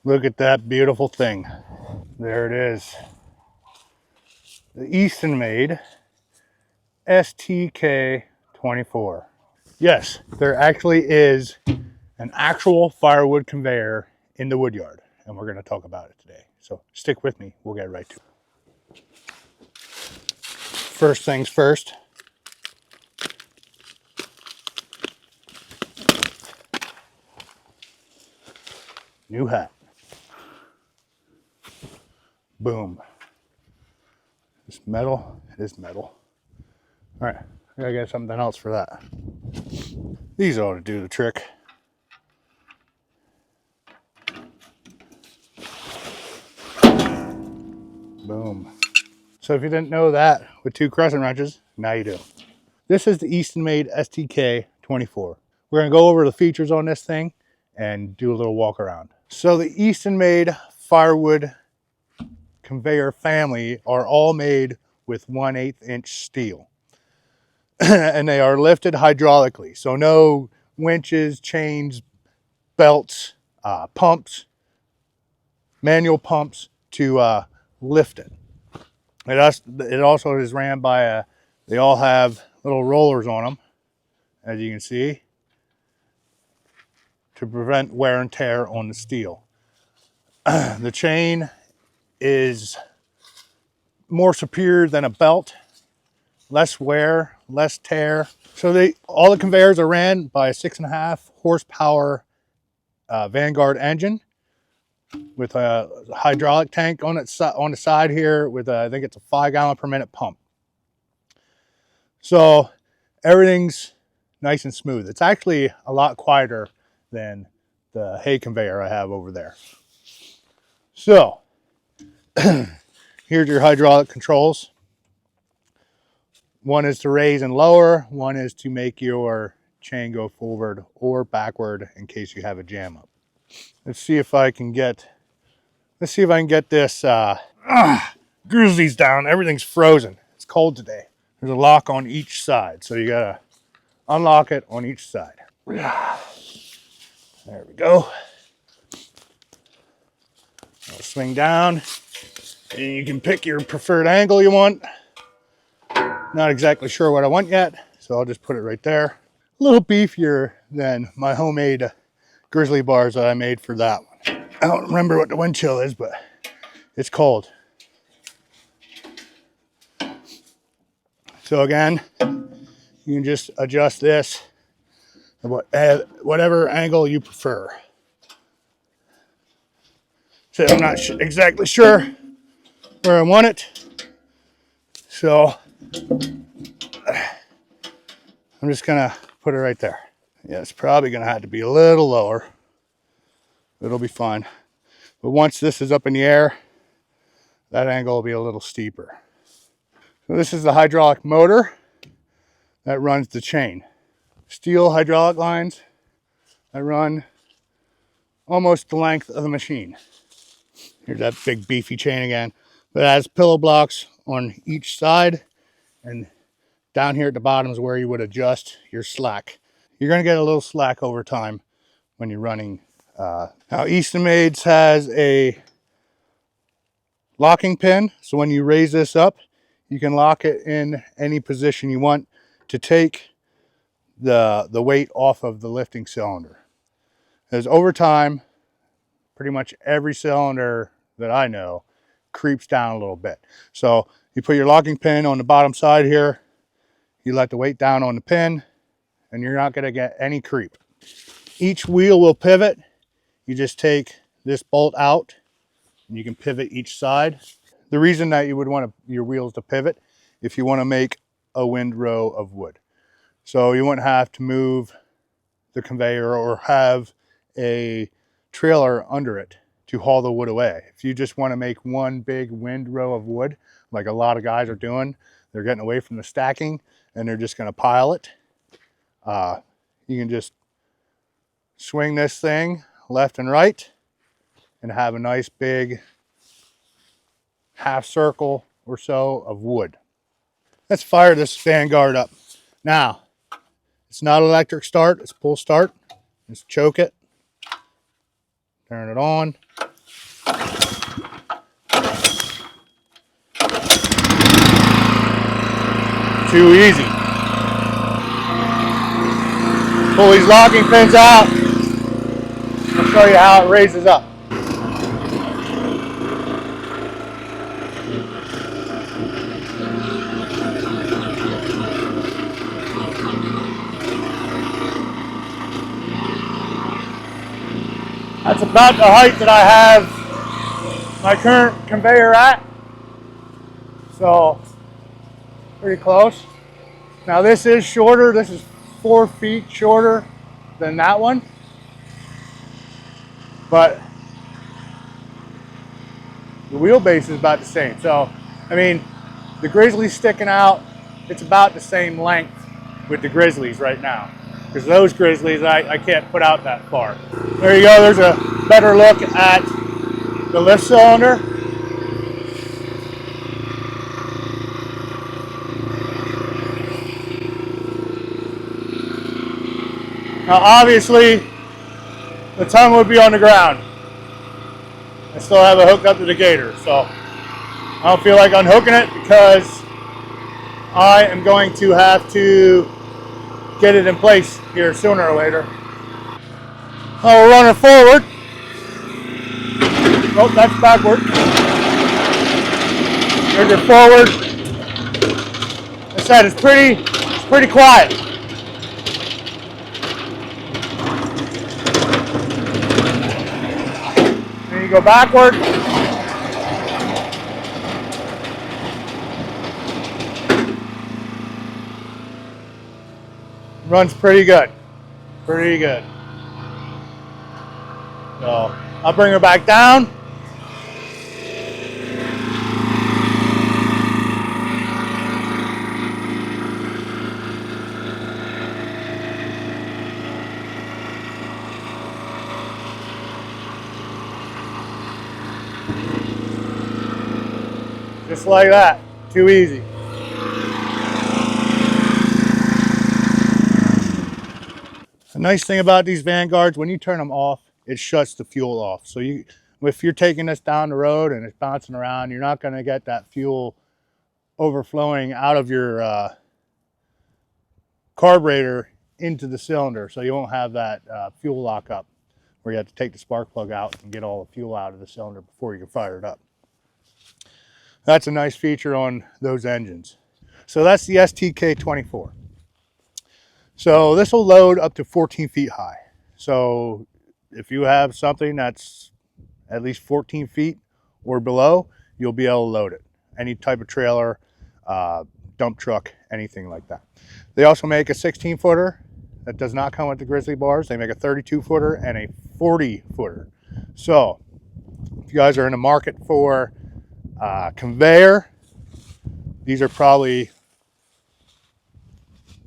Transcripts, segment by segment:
Look at that beautiful thing. There it is. The Eastonmade STK24. Yes, there actually is an actual firewood conveyor in the woodyard, and we're going to talk about it today. So stick with me. We'll get right to it. First things first. New hat. Boom. It's metal. It is metal. All right, I gotta get something else for that. These ought to do the trick. Boom. So if you didn't know that with 2 crescent wrenches, now you do. This is the Eastonmade STK24. We're gonna go over the features on this thing and do a little walk around. So the Eastonmade firewood conveyor family are all made with 1/8 inch steel. And they are lifted hydraulically. So no winches, chains, belts, pumps, manual pumps to lift it. It also is ran by they all have little rollers on them, as you can see, to prevent wear and tear on the steel. The chain is more superior than a belt, less wear, less tear. So all the conveyors are ran by a 6.5 horsepower Vanguard engine with a hydraulic tank on the side here with I think it's a 5 gallon per minute pump. So everything's nice and smooth. It's actually a lot quieter than the hay conveyor I have over there. So here's your hydraulic controls. One is to raise and lower. One is to make your chain go forward or backward in case you have a jam up. Let's see if I can get this Grizzlies down. Everything's frozen. It's cold today. There's a lock on each side, so you gotta unlock it on each side. There we go. I'll swing down, and you can pick your preferred angle you want. Not exactly sure what I want yet, so I'll just put it right there. A little beefier than my homemade Grizzly bars that I made for that one. I don't remember what the wind chill is, but it's cold. So again, you can just adjust this whatever angle you prefer. So I'm not exactly sure where I want it, so I'm just gonna put it right there. Yeah, it's probably gonna have to be a little lower. It'll be fine. But once this is up in the air, that angle will be a little steeper. So this is the hydraulic motor that runs the chain. Steel hydraulic lines that run almost the length of the machine. Here's that big beefy chain again. But it has pillow blocks on each side, and down here at the bottom is where you would adjust your slack. You're going to get a little slack over time when you're running. Now Eastonmade's has a locking pin, so when you raise this up, you can lock it in any position you want to take the weight off of the lifting cylinder. As over time, pretty much every cylinder that I know creeps down a little bit. So you put your locking pin on the bottom side here, you let the weight down on the pin, and you're not going to get any creep. Each wheel will pivot. You just take this bolt out and you can pivot each side. The reason that you would want your wheels to pivot, if you want to make a windrow of wood. So you wouldn't have to move the conveyor or have a trailer under it to haul the wood away. If you just want to make one big windrow of wood, like a lot of guys are doing, they're getting away from the stacking and they're just going to pile it. You can just swing this thing left and right and have a nice big half circle or so of wood. Let's fire this Vanguard up. Now, it's not electric start, it's pull start. Just choke it, turn it on, Too easy. Pull these locking pins out. I'll show you how it raises up. That's about the height that I have my current conveyor at. So, pretty close. Now this is shorter. This is 4 feet shorter than that one. But the wheelbase is about the same. So, I mean, the Grizzly's sticking out. It's about the same length with the Grizzlies right now. Because those Grizzlies, I can't put out that far. There you go. There's a better look at the lift cylinder. Now, obviously, the tongue would be on the ground. I still have it hooked up to the Gator, so I don't feel like unhooking it because I am going to have to get it in place here sooner or later. Oh, we're running forward. Oh, that's backward. There's your forward. Like I said, it's pretty quiet. Then you go backward. Runs pretty good. Pretty good. So I'll bring her back down. Just like that. Too easy. The nice thing about these Vanguards, when you turn them off, it shuts the fuel off. So if you're taking this down the road and it's bouncing around, you're not going to get that fuel overflowing out of your carburetor into the cylinder. So you won't have that fuel lockup where you have to take the spark plug out and get all the fuel out of the cylinder before you can fire it up. That's a nice feature on those engines. So that's the STK24. So this will load up to 14 feet high. So if you have something that's at least 14 feet or below, you'll be able to load it. Any type of trailer, dump truck, anything like that. They also make a 16 footer that does not come with the Grizzly bars. They make a 32 footer and a 40 footer. So if you guys are in the market for conveyor, these are probably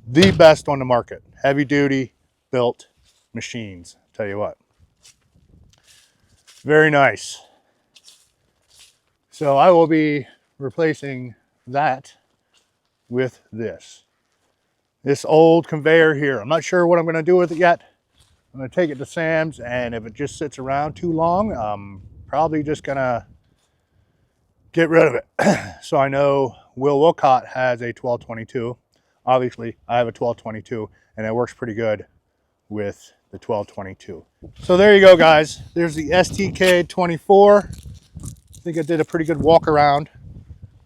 the best on the market. Heavy duty built machines, tell you what. Very nice. So I will be replacing that with this old conveyor here. I'm not sure what I'm going to do with it yet. I'm going to take it to Sam's, and if it just sits around too long, I'm probably just going to get rid of it. So I know Will Wilcott has a 1222. Obviously, I have a 1222, and it works pretty good with the 1222. So there you go, guys. There's the STK24. I think I did a pretty good walk around.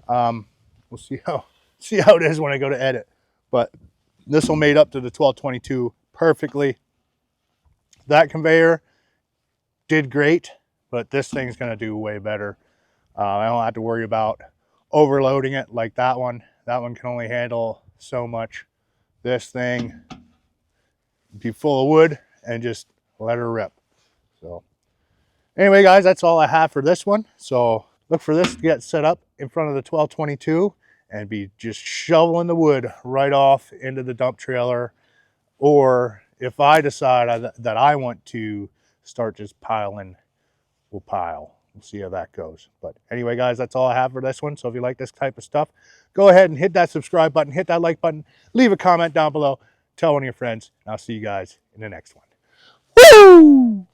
We'll see how it is when I go to edit. But this will made up to the 1222 perfectly. That conveyor did great, but this thing's going to do way better. I don't have to worry about overloading it like that one. That one can only handle so much. This thing be full of wood and just let her rip. So anyway, guys, that's all I have for this one. So look for this to get set up in front of the 1222 and be just shoveling the wood right off into the dump trailer. Or if I decide that I want to start just piling, we'll pile. We'll see how that goes. But anyway, guys, that's all I have for this one. So if you like this type of stuff, go ahead and hit that subscribe button, hit that like button, leave a comment down below, tell one of your friends, and I'll see you guys in the next one. Woo!